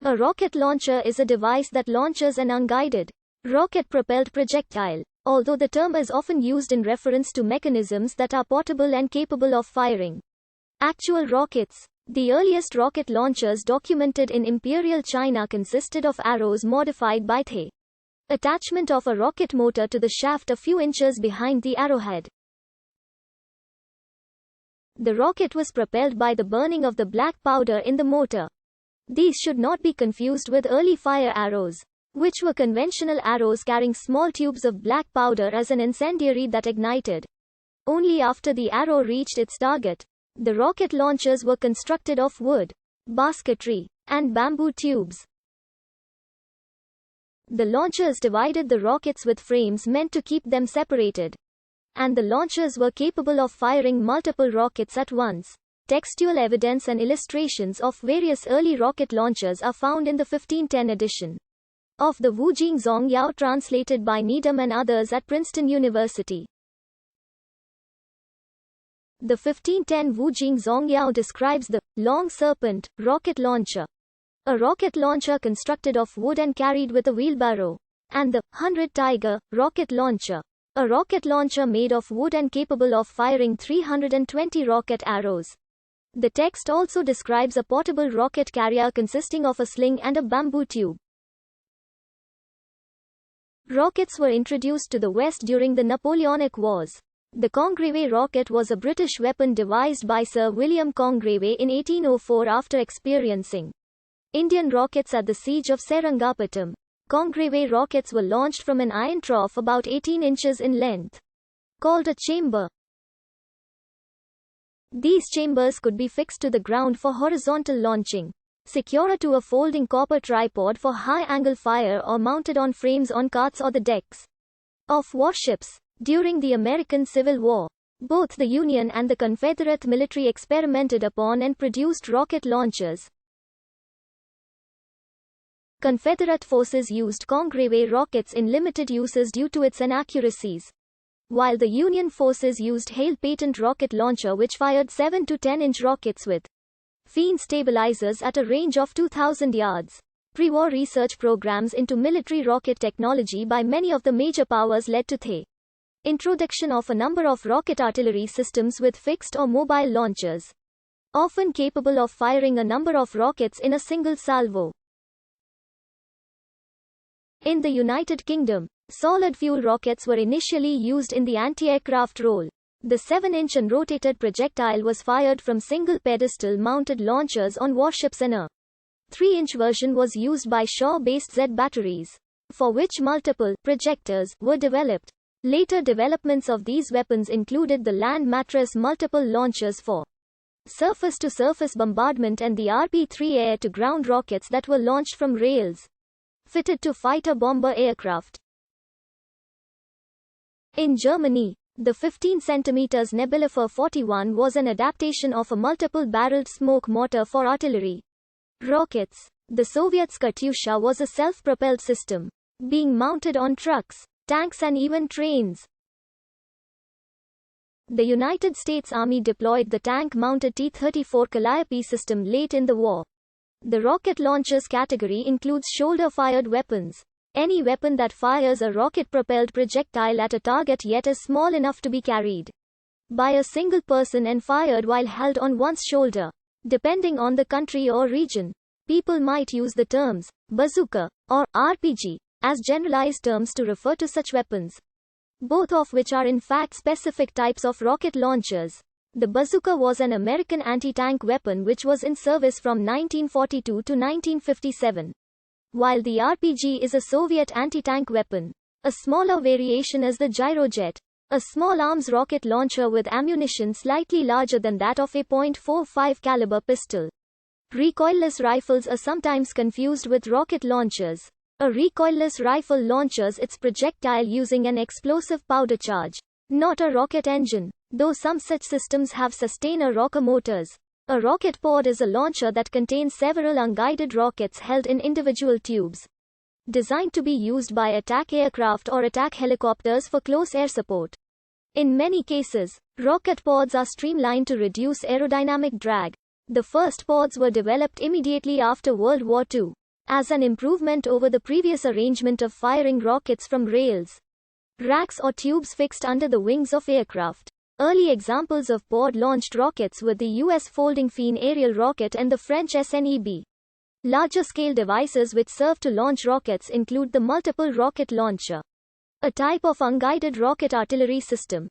A rocket launcher is a device that launches an unguided, rocket-propelled projectile, although the term is often used in reference to mechanisms that are portable and capable of firing actual rockets. The earliest rocket launchers documented in Imperial China consisted of arrows modified by the attachment of a rocket motor to the shaft a few inches behind the arrowhead. The rocket was propelled by the burning of the black powder in the motor. These should not be confused with early fire arrows, which were conventional arrows carrying small tubes of black powder as an incendiary that ignited only after the arrow reached its target. The rocket launchers were constructed of wood, basketry, and bamboo tubes. The launchers divided the rockets with frames meant to keep them separated, and the launchers were capable of firing multiple rockets at once. Textual evidence and illustrations of various early rocket launchers are found in the 1510 edition of the Wujing Zongyao, translated by Needham and others at Princeton University. The 1510 Wujing Zongyao describes the long serpent rocket launcher, a rocket launcher constructed of wood and carried with a wheelbarrow, and the 100 Tiger rocket launcher, a rocket launcher made of wood and capable of firing 320 rocket arrows. The text also describes a portable rocket carrier consisting of a sling and a bamboo tube. Rockets were introduced to the West during the Napoleonic Wars. The Congreve rocket was a British weapon devised by Sir William Congreve in 1804 after experiencing Indian rockets at the siege of Seringapatam. Congreve rockets were launched from an iron trough about 18 inches in length, called a chamber. These chambers could be fixed to the ground for horizontal launching, secured to a folding copper tripod for high-angle fire, or mounted on frames on carts or the decks of warships. During the American Civil War, both the Union and the Confederate military experimented upon and produced rocket launchers. Confederate forces used Congreve rockets in limited uses due to its inaccuracies, while the Union forces used Hale patent rocket launcher, which fired 7 to 10-inch rockets with Fein stabilizers at a range of 2,000 yards. Pre-war research programs into military rocket technology by many of the major powers led to the introduction of a number of rocket artillery systems with fixed or mobile launchers, often capable of firing a number of rockets in a single salvo. In the United Kingdom, solid-fuel rockets were initially used in the anti-aircraft role. The 7-inch unrotated projectile was fired from single pedestal-mounted launchers on warships, and a 3-inch version was used by shore-based Z batteries, for which multiple projectors were developed. Later developments of these weapons included the land mattress multiple launchers for surface-to-surface bombardment and the RP-3 air-to-ground rockets that were launched from rails, fitted to fighter-bomber aircraft. In Germany, the 15 cm Nebelwerfer 41 was an adaptation of a multiple-barreled smoke mortar for artillery rockets. The Soviets' Katyusha was a self-propelled system, being mounted on trucks, tanks and even trains. The United States Army deployed the tank-mounted T-34 Calliope system late in the war. The rocket launchers category includes shoulder-fired weapons. Any weapon that fires a rocket-propelled projectile at a target yet is small enough to be carried by a single person and fired while held on one's shoulder. Depending on the country or region, people might use the terms bazooka or RPG as generalized terms to refer to such weapons, both of which are in fact specific types of rocket launchers. The bazooka was an American anti-tank weapon which was in service from 1942 to 1957. While the RPG is a Soviet anti-tank weapon. A smaller variation is the Gyrojet, a small arms rocket launcher with ammunition slightly larger than that of a .45 caliber pistol. Recoilless rifles are sometimes confused with rocket launchers. A recoilless rifle launches its projectile using an explosive powder charge, not a rocket engine, though some such systems have sustainer rocker motors. A rocket pod is a launcher that contains several unguided rockets held in individual tubes, designed to be used by attack aircraft or attack helicopters for close air support. In many cases, rocket pods are streamlined to reduce aerodynamic drag. The first pods were developed immediately after World War II. as an improvement over the previous arrangement of firing rockets from rails, racks or tubes fixed under the wings of aircraft. Early examples of board-launched rockets were the US Folding Finn aerial rocket and the French SNEB. Larger-scale devices which serve to launch rockets include the multiple rocket launcher, a type of unguided rocket artillery system.